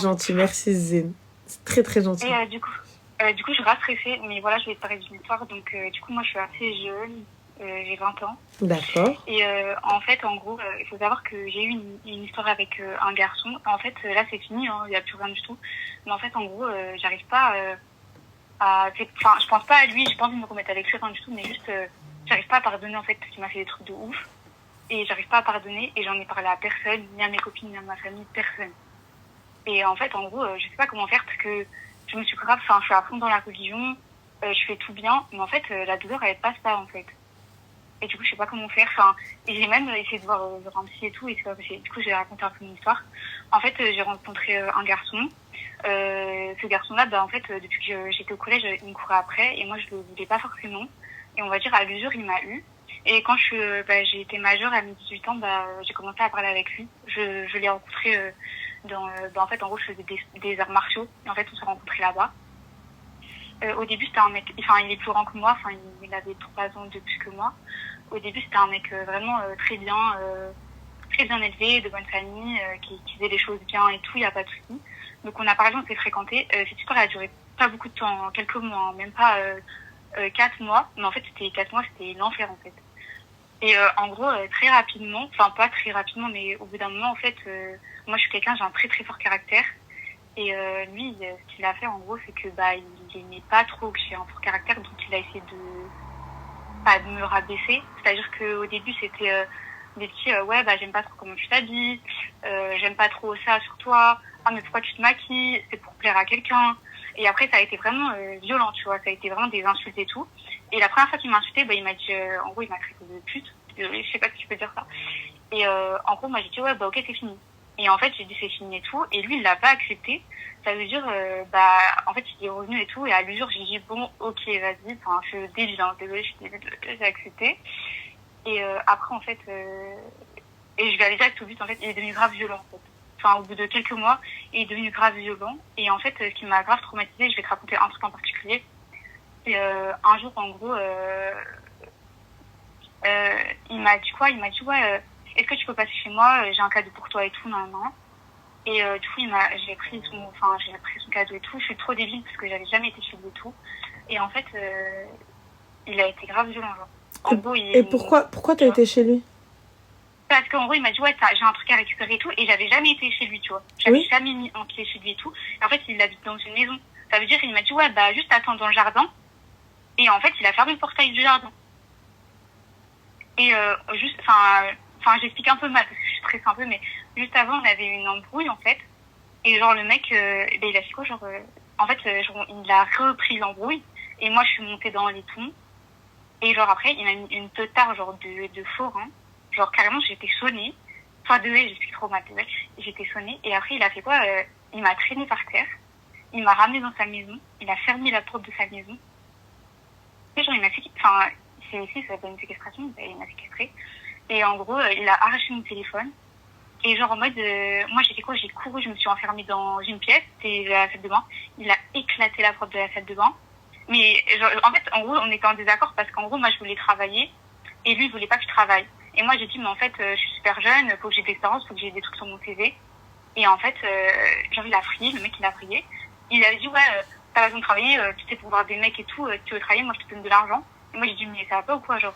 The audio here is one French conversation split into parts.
Gentil, merci Zine. C'est très très gentil. Et du coup, je suis grave stressée, mais voilà, je vais te parler d'une histoire. Donc, du coup, moi, je suis assez jeune, j'ai 20 ans. D'accord. Et en fait, en gros, il faut savoir que j'ai eu une histoire avec un garçon. En fait, là, c'est fini, hein, il n'y a plus rien du tout. Mais en fait, en gros, j'arrive pas enfin, je pense pas à lui, j'ai pas envie de me remettre avec lui, rien du tout, mais juste, j'arrive pas à pardonner, en fait, parce qu'il m'a fait des trucs de ouf. Et j'arrive pas à pardonner, et j'en ai parlé à personne, ni à mes copines, ni à ma famille, personne. Et en fait, en gros, je sais pas comment faire, parce que je me suis je suis à fond dans la religion, je fais tout bien, mais en fait, la douleur, elle passe pas, en fait. Et du coup, je sais pas comment faire. Enfin, et j'ai même essayé de voir un psy et tout, et c'est pas possible. Du coup, j'ai raconté un peu mon histoire. En fait, j'ai rencontré un garçon. Ce garçon-là, en fait, depuis que j'étais au collège, il me courait après, et moi, je le voulais pas forcément. Et on va dire, à l'usure, il m'a eu. Et quand j'ai été majeure, à mes 18 ans, j'ai commencé à parler avec lui. Je l'ai rencontré en fait, en gros, je faisais des arts martiaux. Et en fait, on s'est rencontrés là-bas. Au début, c'était un mec, enfin, il est plus grand que moi, enfin, il avait 3 ans de plus que moi. Au début, c'était un mec vraiment très bien élevé, de bonne famille, qui faisait les choses bien et tout, il n'y a pas de souci. Donc, on a parlé, on s'est fréquenté. Cette histoire, elle a duré pas beaucoup de temps, quelques mois, même pas 4 mois. Mais en fait, c'était 4 mois, c'était l'enfer, en fait. Et en gros, très rapidement, enfin, pas très rapidement, mais au bout d'un moment, en fait, moi, je suis quelqu'un, j'ai un très très fort caractère. Et lui, ce qu'il a fait, en gros, c'est que il aimait pas trop que j'ai un fort caractère, donc il a essayé de me rabaisser. C'est-à-dire qu'au début, c'était des petits ouais, j'aime pas trop comment tu t'habilles, j'aime pas trop ça sur toi, ah mais pourquoi tu te maquilles, c'est pour plaire à quelqu'un. Et après, ça a été vraiment violent, tu vois, ça a été vraiment des insultes et tout. Et la première fois qu'il m'a insulté, il m'a dit, en gros, il m'a traité de pute. Désolée, je sais pas si tu peux dire ça. Et en gros, moi, j'ai dit, ouais, ok, c'est fini. Et en fait, j'ai dit, c'est fini et tout. Et lui, il l'a pas accepté. Ça veut dire, en fait, il est revenu et tout. Et à l'usure, j'ai dit, bon, ok, vas-y. Enfin, je suis débile, hein. Désolée, je suis débile, j'ai accepté. Et après, en fait, et je vais aller direct au but, en fait, il est devenu grave violent, en fait. Enfin, au bout de quelques mois, il est devenu grave violent. Et en fait, ce qui m'a grave traumatisée, je vais te raconter un truc en particulier. C'est un jour, en gros, il m'a dit quoi? Il m'a dit, ouais, est-ce que tu peux passer chez moi? J'ai un cadeau pour toi et tout, non, non. Et du coup, j'ai pris son cadeau et tout. Je suis trop débile parce que j'avais jamais été chez lui et tout. Et en fait, il a été grave violent, genre. En gros, Et pourquoi t'as été chez lui? Parce qu'en gros, il m'a dit, ouais, j'ai un truc à récupérer et tout. Et j'avais jamais été chez lui, tu vois. J'avais jamais mis un pied chez lui et tout. Et en fait, il habite dans une maison. Ça veut dire, il m'a dit, ouais, juste attends dans le jardin. Et en fait, il a fermé le portail du jardin. Et j'explique un peu mal parce que je suis stressée un peu, mais juste avant, on avait une embrouille, en fait. Et genre, le mec, il a fait quoi, genre, en fait, il a repris l'embrouille. Et moi, je suis montée dans les tons. Et genre, après, il m'a mis une teutard, genre, de forain. Genre, carrément, j'étais sonnée. Enfin, désolée, j'explique trop mal, désolée. J'étais sonnée. Et après, il a fait quoi? Il m'a traînée par terre. Il m'a ramenée dans sa maison. Il a fermé la porte de sa maison. Et genre, il m'a fait, enfin, c'est ici, ça s'appelle une séquestration. Il m'a séquestrée. Et en gros, il a arraché mon téléphone. Et genre, en mode, moi, j'ai fait quoi? J'ai couru, je me suis enfermée dans une pièce. C'était la salle de bain. Il a éclaté la porte de la salle de bain. Mais genre, en fait, en gros, on était en désaccord parce qu'en gros, moi, je voulais travailler et lui, il voulait pas que je travaille. Et moi, j'ai dit, mais en fait, je suis super jeune, faut que j'ai de l'expérience, faut que j'ai des trucs sur mon CV. Et en fait, genre, il a frié, le mec, il a frié. Il a dit, ouais, t'as besoin de travailler, tu sais, pour voir des mecs et tout, tu veux travailler, moi, je te donne de l'argent. Et moi, j'ai dit, mais ça va pas ou quoi, genre,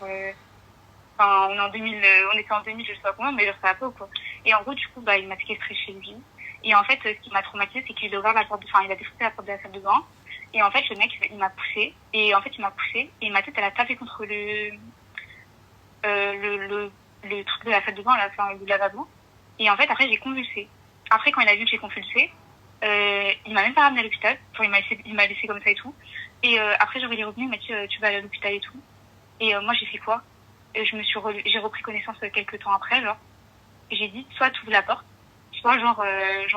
enfin, on est en 2000, on était en 2000, je sais pas combien, mais genre, ça va pas ou quoi. Et en gros, du coup, il m'a séquestré chez lui. Et en fait, ce qui m'a traumatisée, c'est qu'il a ouvert la porte il a défoncé la porte de la salle de bain. Et en fait, le mec, il m'a poussé. Et en fait, il m'a poussé. Et ma tête, elle a tapé contre le truc de la salle de bain, du lavabo. Et en fait, après, j'ai convulsé. Après, quand il a vu que j'ai convulsé, il m'a même pas ramené à l'hôpital. Genre, il m'a laissé comme ça et tout. Et après, genre, il est revenu, il m'a dit, tu vas aller à l'hôpital et tout. Et moi, j'ai fait quoi? J'ai repris connaissance quelques temps après, genre. J'ai dit, soit tu ouvres la porte, soit genre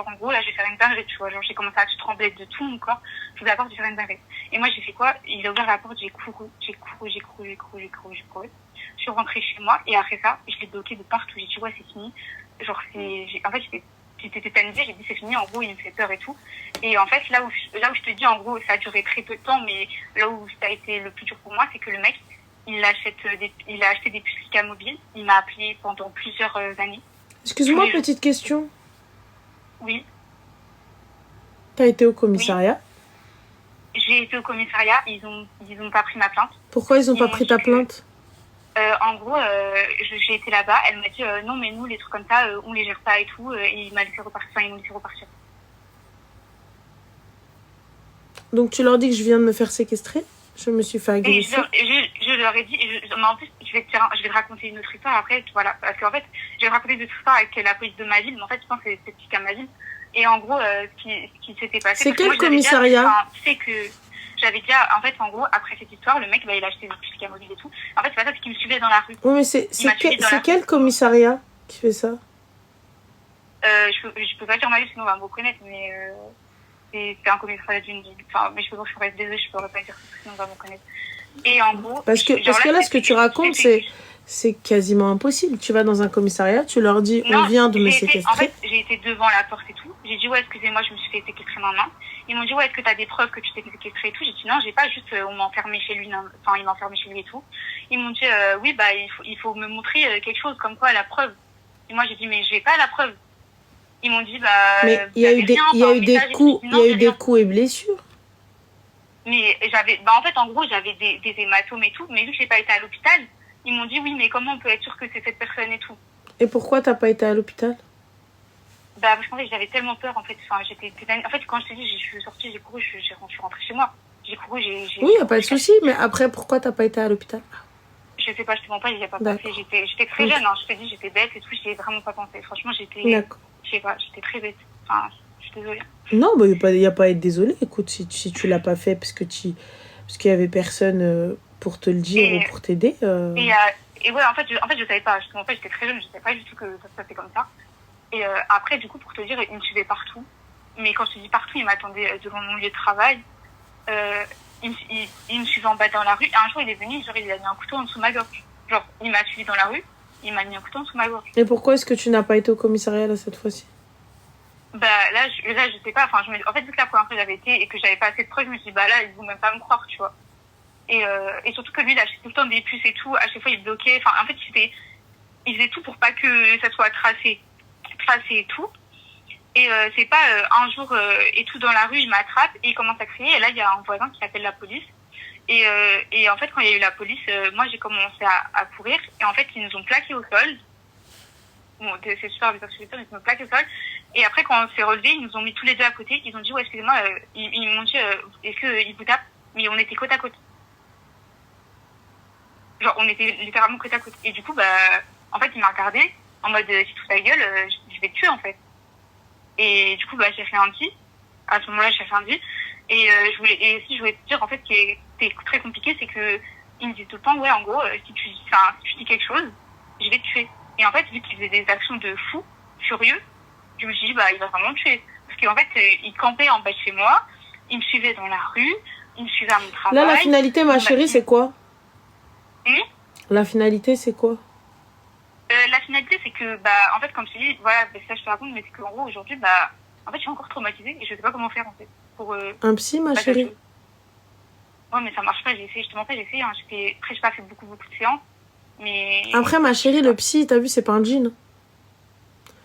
en gros, là, je vais faire une dinguerie, tu vois. Genre, j'ai commencé à trembler de tout mon corps. Je ouvre la porte, je vais faire une dinguerie. Et moi, j'ai fait quoi? Il a ouvert la porte, j'ai couru. Je suis rentrée chez moi, et après ça, je l'ai bloqué de partout. J'ai dit, ouais, c'est fini. Genre, en fait, j'étais tétanisée, j'ai dit, c'est fini. En gros, il me fait peur et tout. Et en fait, là où je te dis, en gros, ça a duré très peu de temps, mais là où ça a été le plus dur pour moi, c'est que le mec, il a acheté des puces Kika mobiles. Il m'a appelé pendant plusieurs années. Excuse-moi, petite question. Oui. T'as été au Oui, commissariat. j'ai été au commissariat, ils ont pas pris ma plainte. Pourquoi ils ont Ils pas m'ont pris dit ta que, plainte? en gros, j'ai été là-bas, elle m'a dit non, mais nous, les trucs comme ça, on les gère pas et tout, et ils m'ont laissé repartir. Donc tu leur dis que je viens de me faire séquestrer. Je me suis fait Et agresser. je leur ai dit, mais en plus, je vais te raconter une autre histoire après, voilà, parce qu'en fait, je vais te raconter une autre histoire avec la police de ma ville, mais en fait, je pense que c'est petit qu'à ma ville. Et en gros, ce qui s'était passé, C'est parce que moi, quel commissariat? c'est que j'avais déjà, en fait, en gros, après cette histoire, le mec, bah, il a acheté des certificats mobiles et tout. En fait, c'est pas ça, c'est qu'il me suivait dans la rue. Oui, mais Il m'a suivi dans la c'est rue. quel commissariat qui fait ça? Je peux pas dire ma ville, sinon on va me reconnaître, mais c'est un commissariat d'une ville. Enfin, mais je pourrais être désolée, je pourrais pas dire ça, sinon on va me reconnaître. Et en gros, Parce que là, ce que tu racontes, c'est quasiment impossible. Tu vas dans un commissariat, tu leur dis on vient de me séquestrer. En fait, j'ai été devant la porte et tout. J'ai dit ouais, excusez-moi, je me suis fait séquestrer maintenant. Ils m'ont dit ouais, est-ce que t'as des preuves que tu t'es fait séquestrer et tout. J'ai dit non, j'ai pas, juste on m'a enfermé chez lui. Enfin, il m'a enfermé chez lui et tout. Ils m'ont dit oui, bah il faut me montrer quelque chose comme quoi la preuve. Et moi j'ai dit mais j'ai pas la preuve. Ils m'ont dit bah mais il y a eu des coups et blessures. Mais en fait, en gros, j'avais des hématomes et tout, mais vu que j'ai pas été à l'hôpital, ils m'ont dit oui, mais comment on peut être sûr que c'est cette personne et tout. Et pourquoi t'as pas été à l'hôpital? Bah, parce qu'en fait, j'avais tellement peur, en fait. Enfin, en fait, quand je te dis, je suis sortie, j'ai couru, je suis rentrée chez moi. J'ai couru, Oui, y a pas de souci, mais après, pourquoi t'as pas été à l'hôpital? Je sais pas, je te mens pas, il y a pas pensé. J'étais très jeune, hein. Je te dis, j'étais bête et tout, j'y ai vraiment pas pensé. Franchement, je sais pas, j'étais très bête. Enfin, je suis désolée. Non, bah, y a pas à être désolée. Écoute, si tu l'as pas fait parce qu'il y avait personne pour te le dire ou pour t'aider. Et ouais, en fait, je savais pas. En fait, j'étais très jeune, je savais pas du tout que ça se passait comme ça. Et après, du coup, pour te dire, il me suivait partout. Mais quand je te dis partout, il m'attendait devant mon lieu de travail. Il me suivait en bas dans la rue. Et un jour, il est venu, genre, il a mis un couteau en dessous de ma gorge. Genre, il m'a suivi dans la rue, il m'a mis un couteau en dessous de ma gorge. Et pourquoi est-ce que tu n'as pas été au commissariat là cette fois-ci? Bah là, je sais pas. Enfin, en fait, vu que la première fois j'avais été et que j'avais pas assez de preuves, je me suis dit, bah là, ils vont même pas me croire, tu vois. Et surtout que lui, il achetait tout le temps des puces et tout. À chaque fois, il bloquait. Enfin, en fait, il faisait tout pour pas que ça soit tracé et tout. Et c'est pas un jour et tout dans la rue, il m'attrape et il commence à crier. Et là, il y a un voisin qui appelle la police. Et en fait, quand il y a eu la police, moi, j'ai commencé à courir. Et en fait, ils nous ont plaqués au sol. Bon, c'est super bizarre, mais ils nous ont plaqués au sol. Et après, quand on s'est relevé, ils nous ont mis tous les deux à côté. Ils ont dit, ouais, excusez-moi, ils m'ont dit, est-ce qu'ils vous tapent? Mais on était côte à côte. Genre, on était littéralement côte à côte. Et du coup, bah, en fait, il m'a regardé en mode, si tout ta gueule, je vais te tuer, en fait. Et du coup, bah, j'ai rien dit. À ce moment-là, j'ai rien dit. Et je voulais te dire, en fait, ce qui était très compliqué, c'est que il me disait tout le temps, ouais, en gros, si tu dis quelque chose, je vais te tuer. Et en fait, vu qu'il faisait des actions de fou, furieux, je me suis dit, bah, il va vraiment me tuer. Parce qu'en fait, il campait en bas de chez moi, il me suivait dans la rue, il me suivait à mon travail. Là, la finalité, ma chérie, c'est quoi? La finalité, c'est quoi? La finalité, c'est que, bah, en fait, comme je te dis, voilà, bah, ça je te raconte, mais c'est qu'en gros, aujourd'hui, bah, en fait, je suis encore traumatisée et je sais pas comment faire, en fait. Pour, un psy, ma chérie? Ouais, mais ça marche pas, j'ai essayé, je te mens pas, j'ai essayé, hein. Après, j'ai pas fait beaucoup de séances, mais... Après, ma chérie, le psy, t'as vu, c'est pas un djinn.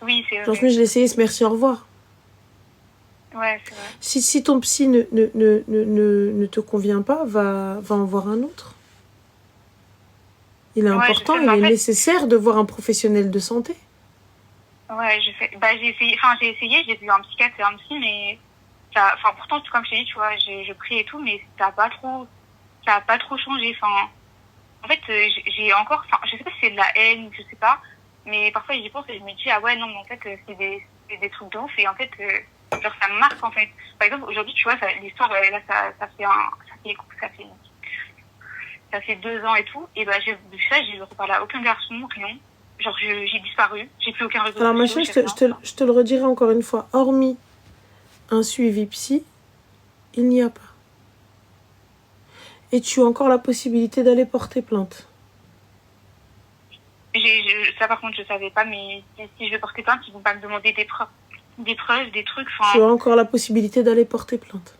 Oui, c'est vrai. Genre, je l'ai essayé, merci, au revoir. Ouais, c'est vrai. Si ton psy ne te convient pas, va en voir un autre. Il est important, il est nécessaire de voir un professionnel de santé. Ouais, j'ai essayé, j'ai vu un psychiatre et un psy, mais pourtant, comme je t'ai dit, tu vois, je prie et tout, mais ça a pas trop changé. Enfin, en fait, j'ai encore, je sais pas si c'est de la haine, je sais pas, mais parfois j'y pense et je me dis, ah ouais, non, mais en fait, c'est des trucs de ouf, et en fait, genre, ça me marque, en fait. Par exemple, aujourd'hui, tu vois, l'histoire, là, ça fait 2 ans et tout, et bah, j'ai reparlé à aucun garçon, rien. Genre, j'ai disparu, j'ai plus aucun réseau. Alors, ma chérie, je te le redirai encore une fois, hormis un suivi psy, il n'y a pas. Et tu as encore la possibilité d'aller porter plainte. Ça, par contre, je savais pas, mais si je vais porter plainte, ils vont pas me demander des preuves, des trucs. Tu as encore la possibilité d'aller porter plainte.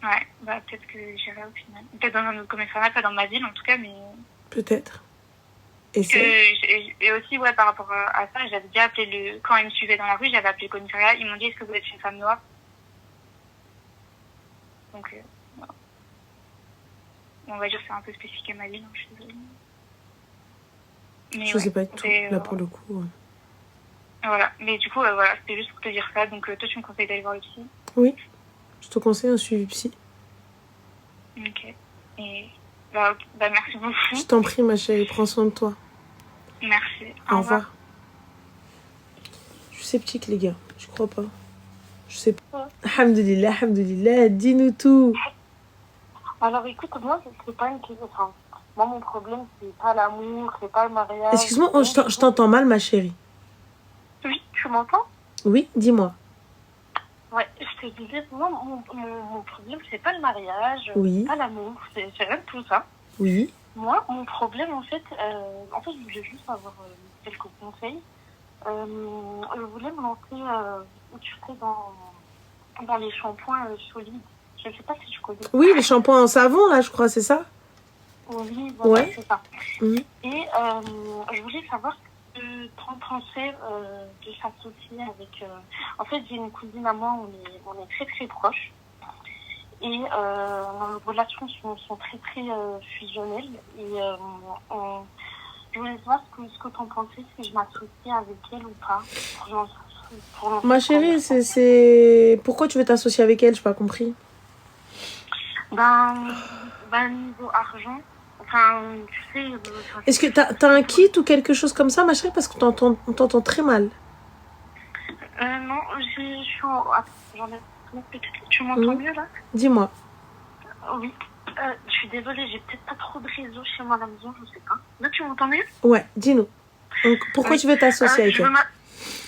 Ouais, bah peut-être que j'irai au final. Peut-être dans un autre commissariat, pas dans ma ville en tout cas, mais... Peut-être. Et aussi, ouais, par rapport à ça, j'avais déjà appelé quand ils me suivaient dans la rue, j'avais appelé le commissariat, ils m'ont dit, est-ce que vous êtes une femme noire? Donc, voilà. On va dire que c'est un peu spécifique à ma vie, donc je suis désolée. Mais Je sais pas du tout, c'est, là, pour le coup. Ouais. voilà. Mais du coup, voilà, c'était juste pour te dire ça. Donc, toi, tu me conseilles d'aller voir le psy? Oui, je te conseille un suivi psy. Ok. Et bah, merci beaucoup. Je t'en prie, ma chérie, prends soin de toi. Merci. Au revoir. Je suis sceptique, les gars. Je crois pas. Je sais pas. Ouais. Alhamdulillah, alhamdulillah. Dis-nous tout. Alors écoute, moi, c'est pas une question. Enfin, moi, mon problème, c'est pas l'amour, c'est pas le mariage. Excuse-moi, je t'entends mal, ma chérie. Oui, tu m'entends? Oui, dis-moi. Ouais, je te disais, moi, mon problème, c'est pas le mariage, Oui. pas l'amour, c'est rien de tout ça. Oui. Moi, mon problème, en fait, je voulais juste avoir quelques conseils. Je voulais me lancer, tu sais, dans les shampoings solides. Je sais pas si tu connais. Oui, les shampoings en savon, là, je crois, c'est ça? Oui, voilà, Ouais. c'est ça. Mhm. Et je voulais savoir ce que tu en pensais de s'associer avec... En fait, j'ai une cousine à moi, on est très très proches. Et nos relations sont très très fusionnelles. Et je voulais savoir ce que tu en pensais, si je m'associais avec elle ou pas. Ma chérie, c'est... Pourquoi tu veux t'associer avec elle? Je n'ai pas compris. Niveau argent, enfin, tu sais... Est-ce que t'as un kit ou quelque chose comme ça, ma chérie? Parce qu'on t'entend très mal. Non, je suis en... J'en ai... Tu m'entends mieux, là? Dis-moi. Oui. Je suis désolée, j'ai peut-être pas trop de réseau chez moi à la maison, je sais pas. Là, tu m'entends mieux? Ouais, dis-nous. Donc, pourquoi tu veux t'associer avec elle?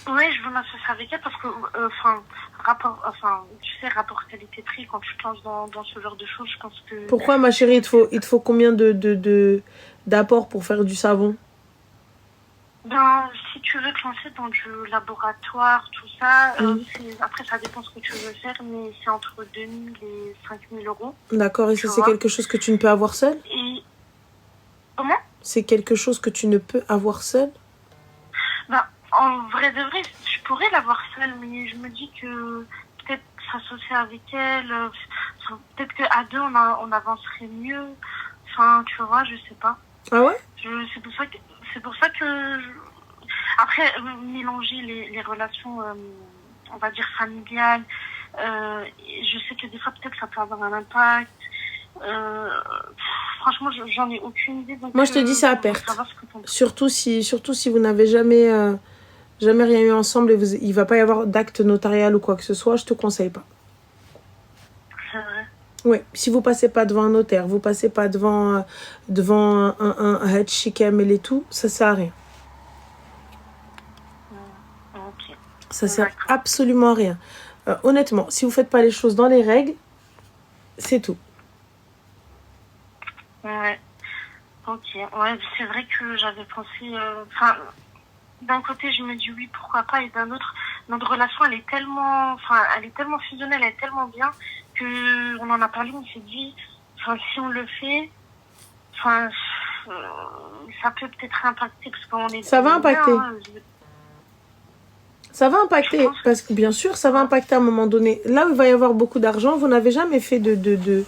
Oui, je veux m'associer avec elle parce que, tu sais, rapport qualité-prix, quand tu te lances dans ce genre de choses, je pense que... Pourquoi, ma chérie, il te faut combien d'apports pour faire du savon? Si tu veux te lancer dans du laboratoire, tout ça, après, ça dépend ce que tu veux faire, mais c'est entre 2 000 et 5 000 euros. D'accord, et ça, c'est quelque chose que tu ne peux avoir seule? Et... Comment? C'est quelque chose que tu ne peux avoir seule? En vrai de vrai, je pourrais l'avoir seule, mais je me dis que peut-être s'associer avec elle, peut-être qu'à deux, on avancerait mieux. Enfin, tu vois, je sais pas. Ah ouais? C'est pour ça que après, mélanger les relations, on va dire familiales, je sais que des fois, peut-être, ça peut avoir un impact. Franchement, j'en ai aucune idée. Donc, moi, je te dis, c'est à perte. Surtout si vous n'avez jamais rien eu ensemble et il va pas y avoir d'acte notarial ou quoi que ce soit, je te conseille pas. C'est vrai. Oui, si vous passez pas devant un notaire, vous passez pas devant un head shikamel et tout, ça sert à rien. Ok. Ça sert absolument à rien. Honnêtement, si vous faites pas les choses dans les règles, c'est tout. Ouais. Ok. Ouais, c'est vrai que j'avais pensé... d'un côté, je me dis oui, pourquoi pas, et d'un autre, notre relation, elle est tellement fusionnelle, elle est tellement bien qu'on en a parlé, on s'est dit, si on le fait, ça peut peut-être impacter, parce qu'on est... Ça va impacter. Ça va impacter, parce que bien sûr, ça va impacter à un moment donné. Là où il va y avoir beaucoup d'argent, vous n'avez jamais fait de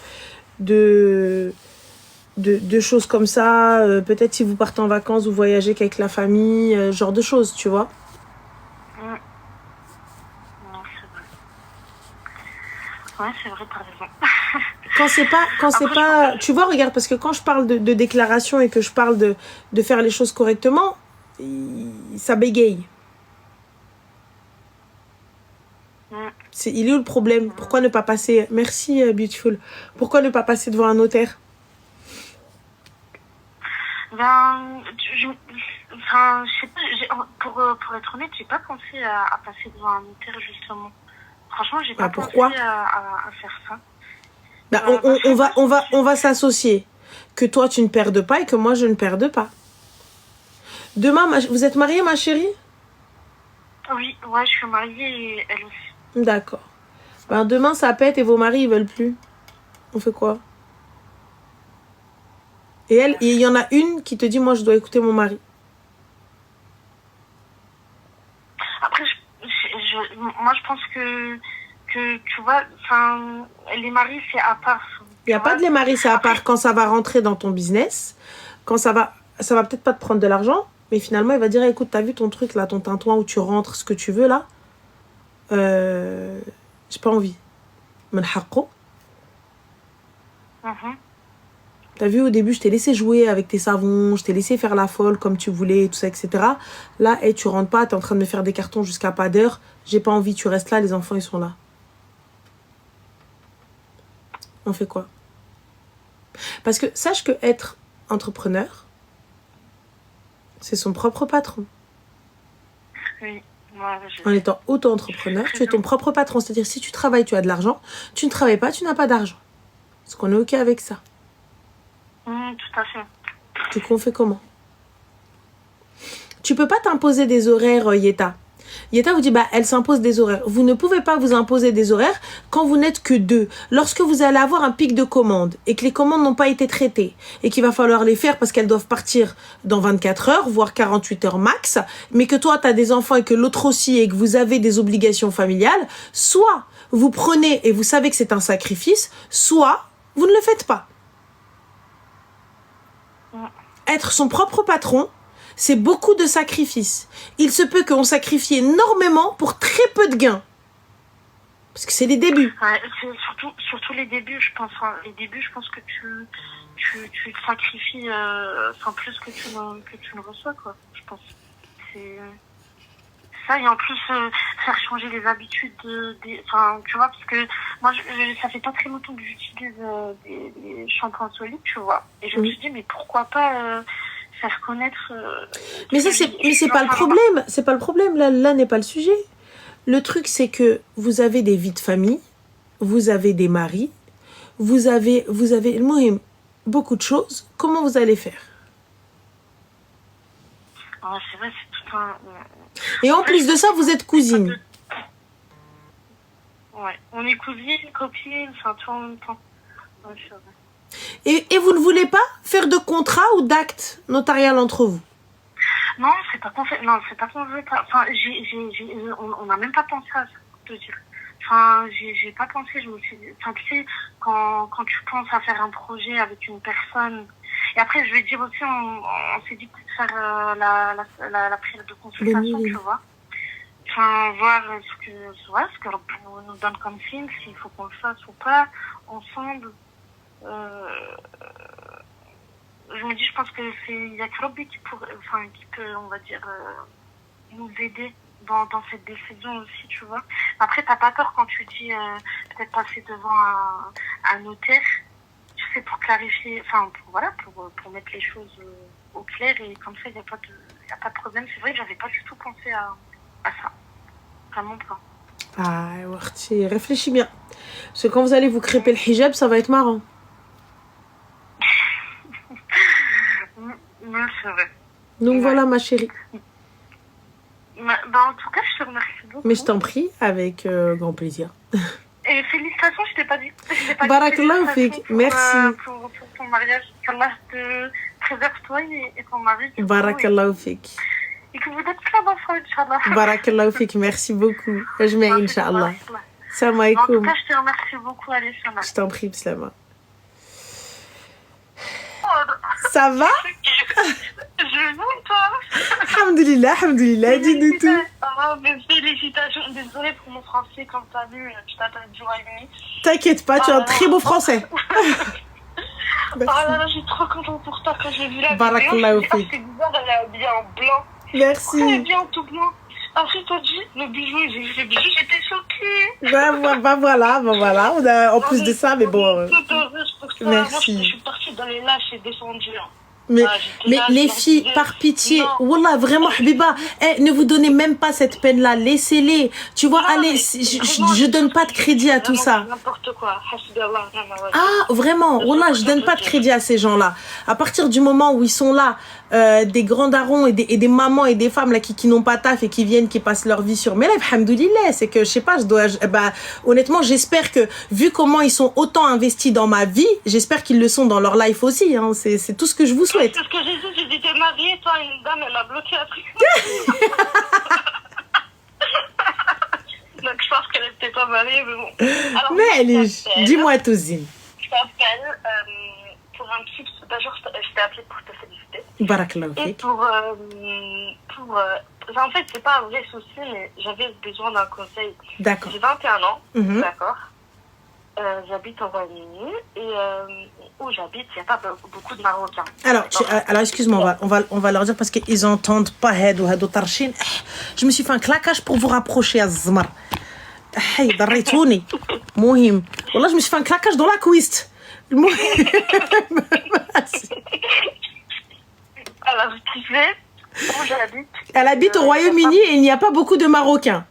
choses comme ça. Peut-être si vous partez en vacances, vous voyagez qu'avec la famille, genre de choses, tu vois. Non, c'est vrai. Ouais, c'est vrai, t'as raison. Quand c'est pas... Tu vois, regarde, parce que quand je parle de déclaration et que je parle de faire les choses correctement, ça bégaye. Il est où le problème? Pourquoi ne pas passer... Merci, Beautiful. Pourquoi ne pas passer devant un notaire? Je sais pas, pour être honnête, j'ai pas pensé à passer devant un notaire, justement. Franchement, j'ai pas pensé à faire ça. On va s'associer. Que toi, tu ne perdes pas et que moi, je ne perde pas. Demain, vous êtes mariée, ma chérie? Oui, ouais, je suis mariée et elle aussi. D'accord. Demain, ça pète et vos maris, ils veulent plus. On fait quoi? Et il y en a une qui te dit, moi, je dois écouter mon mari. Après, moi, je pense que que, tu vois, enfin, les maris, c'est à part. Il n'y a pas de les maris, c'est à part quand ça va rentrer dans ton business, quand ça va peut-être pas te prendre de l'argent, mais finalement, il va dire, écoute, t'as vu ton truc là, ton tintouin où tu rentres ce que tu veux là, j'ai pas envie. من حقه. T'as vu, au début, je t'ai laissé jouer avec tes savons, je t'ai laissé faire la folle comme tu voulais, tout ça, etc. Là, hey, tu rentres pas, t'es en train de me faire des cartons jusqu'à pas d'heure, j'ai pas envie, tu restes là, les enfants, ils sont là. On fait quoi? Parce que sache que être entrepreneur, c'est son propre patron. Oui. Ouais, en étant auto-entrepreneur, tu es ton propre patron. C'est-à-dire, si tu travailles, tu as de l'argent. Tu ne travailles pas, tu n'as pas d'argent. Est-ce qu'on est OK avec ça? Tout à fait. Du coup, on fait comment? Tu peux pas t'imposer des horaires, Yeta. Yeta vous dit, elle s'impose des horaires. Vous ne pouvez pas vous imposer des horaires quand vous n'êtes que deux. Lorsque vous allez avoir un pic de commandes et que les commandes n'ont pas été traitées et qu'il va falloir les faire parce qu'elles doivent partir dans 24 heures, voire 48 heures max, mais que toi, tu as des enfants et que l'autre aussi et que vous avez des obligations familiales, soit vous prenez et vous savez que c'est un sacrifice, soit vous ne le faites pas. Être son propre patron, c'est beaucoup de sacrifices. Il se peut qu'on sacrifie énormément pour très peu de gains. Parce que c'est les débuts. Ouais, c'est surtout les débuts, je pense. Hein. Les débuts, je pense que tu te sacrifies plus que tu ne reçois, quoi. Je pense. C'est ça, et en plus, faire changer les habitudes tu vois, parce que moi, ça fait pas très longtemps que j'utilise des shampoings solides, tu vois. Et je me suis dit, mais pourquoi pas faire connaître... mais c'est pas le problème. C'est pas le problème. Là n'est pas le sujet. Le truc, c'est que vous avez des vies de famille, vous avez des maris, vous avez beaucoup de choses. Comment vous allez faire? Ouais, c'est vrai, c'est tout un... Et en plus de ça, vous êtes cousines. Ouais, on est cousines, copines, enfin tout en même temps. Ouais, c'est vrai. Et vous ne voulez pas faire de contrat ou d'acte notarial entre vous? Non, c'est pas qu'on fait. Non, c'est pas qu'on veut pas. Enfin, on n'a même pas pensé à ça, pour te dire. Enfin, j'ai pas pensé. Je me suis dit, enfin, tu sais, quand tu penses à faire un projet avec une personne. Et après, je vais dire aussi, on s'est dit de faire la prière de consultation, tu vois. Enfin, voir ce que on nous donne comme signe, s'il faut qu'on le fasse ou pas, ensemble. Je me dis, je pense que il y a que Rabbi qui peut, on va dire, nous aider dans cette décision aussi, tu vois. Après, t'as pas tort quand tu dis peut-être passer devant un notaire, tu sais, pour clarifier, pour mettre les choses au clair, et comme ça, il n'y a pas de problème. C'est vrai que j'avais pas du tout pensé à ça. Vraiment pas. Ah, Warti, réfléchis bien. Parce que quand vous allez vous crêper le hijab, ça va être marrant. Oui, c'est vrai. Donc voilà, ma chérie. En tout cas, je te remercie beaucoup. Mais je t'en prie, avec grand plaisir. Et félicitations, je t'ai pas dit. Barakallahu fik, merci. Pour ton mariage. Qu'Allah te préserve toi et ton mari. Barakallahu fik. Et que vous êtes plein d'enfants, Inch'Allah. Barakallahu fik, merci beaucoup. Je mets Inch'Allah. Salam alaikum. En tout cas, je te remercie beaucoup, Alice. Je t'en prie, Slama. Ça va? Je vais bien, toi? Alhamdulillah, dis-nous tout. Mais félicitations. Désolée pour mon français, comme t'as vu, tu t'appelles Joaïmi. T'inquiète pas, tu as un très beau français. Oh là là, je suis trop contente pour toi quand j'ai vu la vidéo. Barakallahu fik. C'est bizarre, elle est habillée en blanc. Merci. Pourquoi elle est bien en tout blanc? Après, toi, le bijou, j'ai vu le bijou, j'étais choquée. voilà. En plus de ça, mais bon. Merci. Moi, je suis partie dans les lâches et descendue. Mais les filles, par pitié, wallah, vraiment, Habiba, ne vous donnez même pas cette peine-là, laissez-les. Tu vois, allez, je donne pas de crédit à tout ça. N'importe quoi. Ah, vraiment, wallah, je donne pas de crédit à ces gens-là. À partir du moment où ils sont là, des grands darons et des mamans et des femmes là qui n'ont pas taf et qui viennent, qui passent leur vie sur mes lèvres, alhamdoulilah, c'est que, je sais pas, honnêtement, j'espère que, vu comment ils sont autant investis dans ma vie, j'espère qu'ils le sont dans leur life aussi, hein. C'est tout ce que je vous souhaite. C'est ce que j'ai dit, j'ai dit, t'es mariée, toi, une dame, elle a bloqué un truc. Donc je pense qu'elle n'était pas mariée, mais bon. Alors, Mais moi, Alice, dis-moi tout, Zine. Je t'appelle pour un petit... D'abord, je t'ai appelé pour te féliciter. Barakallah Et fik. en fait, c'est pas un vrai souci, mais j'avais besoin d'un conseil. D'accord. J'ai 21 ans, Mhm. d'accord. J'habite au Royaume-Uni et où j'habite, il n'y a pas beaucoup de Marocains. Alors, excuse-moi, on va leur dire parce qu'ils entendent pas Hadou Tarchin. Je me suis fait un claquage pour vous rapprocher à Zmar. Hey, ضريتوني. مهم. والله je me suis fait un claquage dans la cuisse. Alors, tu sais où j'habite? Elle habite au Royaume-Uni et il n'y a pas beaucoup de Marocains.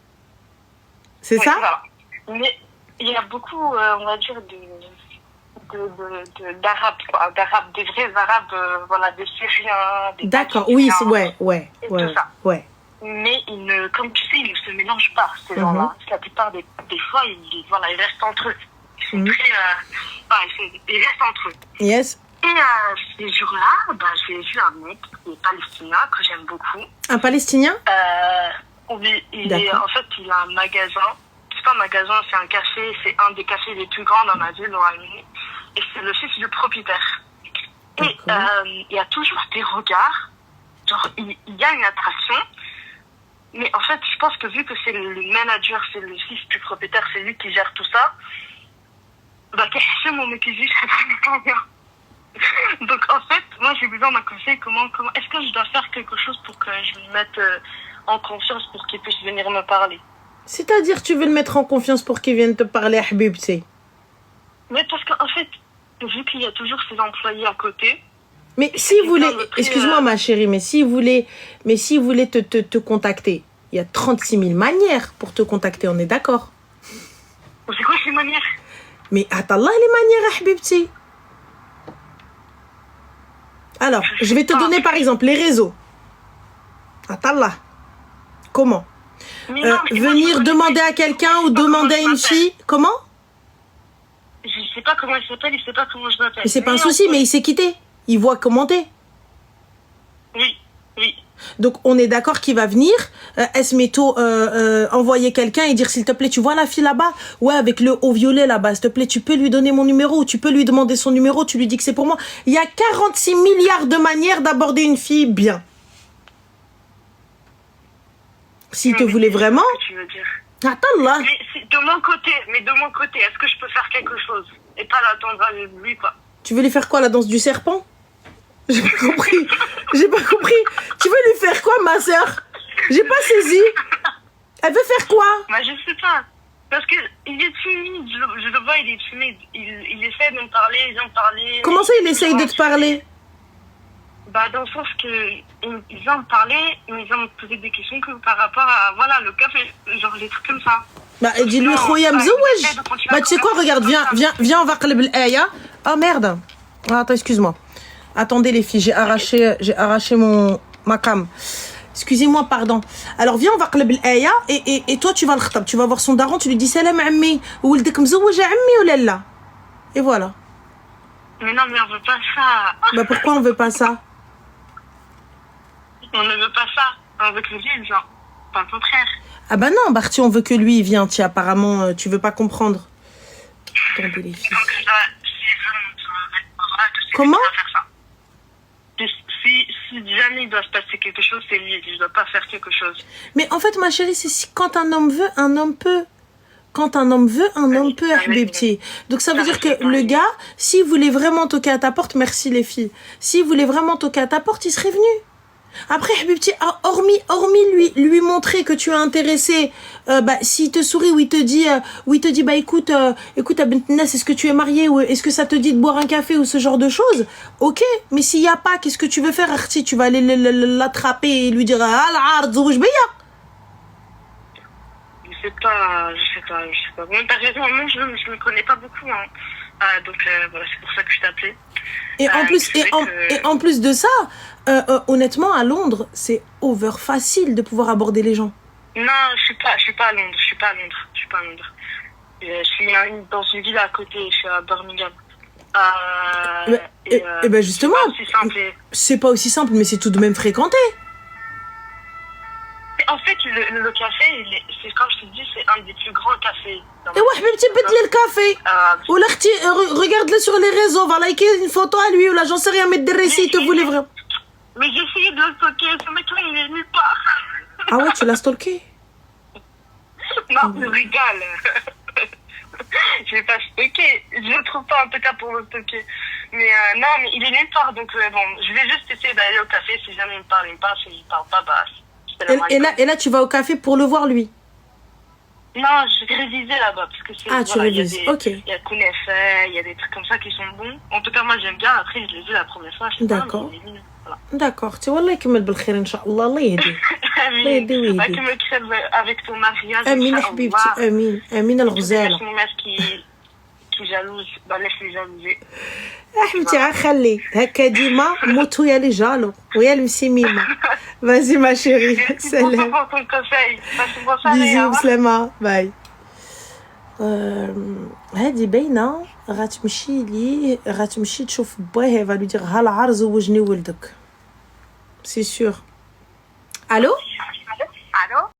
C'est Oui, ça? voilà. Mais il y a beaucoup, on va dire, d'arabes, quoi. D'arabes, des vrais arabes, voilà, des Syriens, des D'accord, Palestiniens, oui, ouais. tout ça. Ouais. Mais comme tu sais, ils ne se mélangent pas, ces gens-là. La plupart des fois, ils restent entre eux. Ils sont très... ils restent entre eux. Yes. Et ces jours-là, j'ai vu un mec qui est palestinien, que j'aime beaucoup. Un Palestinien? En fait, il a un magasin. C'est pas un magasin, c'est un café. C'est un des cafés les plus grands dans ma ville, au Royaume-Uni. Et c'est le fils du propriétaire. Et il y a toujours des regards. Genre, il y a une attraction. Mais en fait, je pense que vu que c'est le manager, c'est le fils du propriétaire, c'est lui qui gère tout ça. Mon mec, donc en fait, moi j'ai besoin d'un conseil. Comment est-ce que je dois faire quelque chose pour que je me mette en confiance pour qu'il puisse venir me parler? C'est-à-dire, tu veux le mettre en confiance pour qu'il vienne te parler, Habibti? Mais parce qu'en fait, vu qu'il y a toujours ses employés à côté. Mais si vous voulez, excuse-moi ma chérie, mais si vous voulez te contacter, il y a 36 000 manières pour te contacter, on est d'accord? C'est quoi ces manières? Mais attends là les manières, Habibti. Alors, je vais te donner par exemple les réseaux. Attends là. Comment? Venir demander à quelqu'un ou demander à une fille. Comment? Je sais pas comment il s'appelle, il sait pas comment je m'appelle. Mais c'est pas un souci, mais il s'est quitté. Il voit commenter. Oui. Donc, on est d'accord qu'il va venir, Esmeto, envoyer quelqu'un et dire, s'il te plaît, tu vois la fille là-bas? Ouais, avec le haut violet là-bas, s'il te plaît, tu peux lui donner mon numéro, tu peux lui demander son numéro, tu lui dis que c'est pour moi. Il y a 46 milliards de manières d'aborder une fille bien. S'il te voulait vraiment... Qu'est-ce que tu veux dire? Attends là. Mais de mon côté, est-ce que je peux faire quelque chose? Et pas l'attendre à lui, quoi. Tu veux lui faire quoi, la danse du serpent? J'ai pas compris. Tu veux lui faire quoi, ma sœur? J'ai pas saisi. Elle veut faire quoi? Je sais pas. Parce que il est timide. Je le vois, il est timide. Il essaie de me parler, il vient me parler. Comment ça, il essaye de te parler? Dans le sens que il vient me parler, mais il vient me poser des questions que par rapport à, le café. Genre, les trucs comme ça. Dis-lui, khoya mzouej. Tu sais quoi, regarde, viens, on va qleb l'aya. Oh merde. Attends, excuse-moi. Attendez les filles, j'ai arraché ma cam. Excusez-moi, pardon. Alors viens, on va qleb l'aya et toi tu vas le khtab. Tu vas voir son daron, tu lui dis salam ammi. Ouldek mzouej ammi ou lalla. Et voilà. Mais non, mais on veut pas ça. Pourquoi on veut pas ça? On ne veut pas ça. On veut que lui vienne, genre. Pas le contraire. Non, Barty, on veut que lui il vienne. Apparemment, tu veux pas comprendre. Attendez les filles. Comment? Si jamais il doit se passer quelque chose, c'est lui. Je dois pas faire quelque chose. Mais en fait, ma chérie, c'est quand un homme veut, un homme peut. Quand un homme veut, un homme peut, Habibti. Donc ça veut dire que le gars, s'il voulait vraiment toquer à ta porte, merci les filles. S'il voulait vraiment toquer à ta porte, il serait venu. Après, Habibti, hormis lui montrer que tu es intéressé, s'il te sourit ou il te dit, écoute, est-ce que tu es marié ou est-ce que ça te dit de boire un café ou ce genre de choses? Ok, mais s'il n'y a pas, qu'est-ce que tu veux faire, Arti? Tu vas aller l'attraper et lui dire, Je sais pas. Même par exemple, moi, je me connais pas beaucoup, hein. Donc, c'est pour ça que je t'appelais. Et en plus de ça, honnêtement, à Londres, c'est over facile de pouvoir aborder les gens. Non, je suis pas à Londres. Je suis dans une ville à côté, je suis à Birmingham. Justement, c'est pas aussi simple, mais c'est tout de même fréquenté. Mais en fait, le café, c'est comme je te dis, c'est un des plus grands cafés. Et ouais, حبيبتي بدلي الكافي. ولا اختي regarde-le sur les réseaux, va liker une photo à lui ou là j'en sais rien, mettre des récits, te vous livrer. Mais j'ai essayé de le stocker, ce mec-là, il est nulle part. Ah ouais, tu l'as stalké? Non, je rigole. Je vais pas stocker. Je ne trouve pas en tout cas pour le stocker. Mais non, mais il est nulle part. Donc bon, je vais juste essayer d'aller au café. Si jamais il me parle, il me parle. Si il parle pas, bah... Et là, tu vas au café pour le voir lui? Non, je vais réviser là-bas. Parce que c'est, Ah, tu révises, ok. Il y a Kounefa, il y a des trucs comme ça qui sont bons. En tout cas, moi, j'aime bien. Après, je l'ai vu la première fois. D'accord. D'accord. Tu vois, Allah يكمل بالخير إن شاء الله. الله يهدي. الله يهدي ويهدي. Tu me crèves avec ton mariage. آمين حبيبتي. آمين. آمين الغزالة. qui jalouse. Bah, laisse les jalouser. حبيبتي خلي هكا ديما موت ويا لي جالو ويا المسيميمة. Vas-y ma chérie. Salam. Pour ton conseil. Bisous بسلامة. باي. هادي باينة غتمشي تشوف باه va lui dire ها العار زوجني ولدك. C'est sûr. Allô? Allô?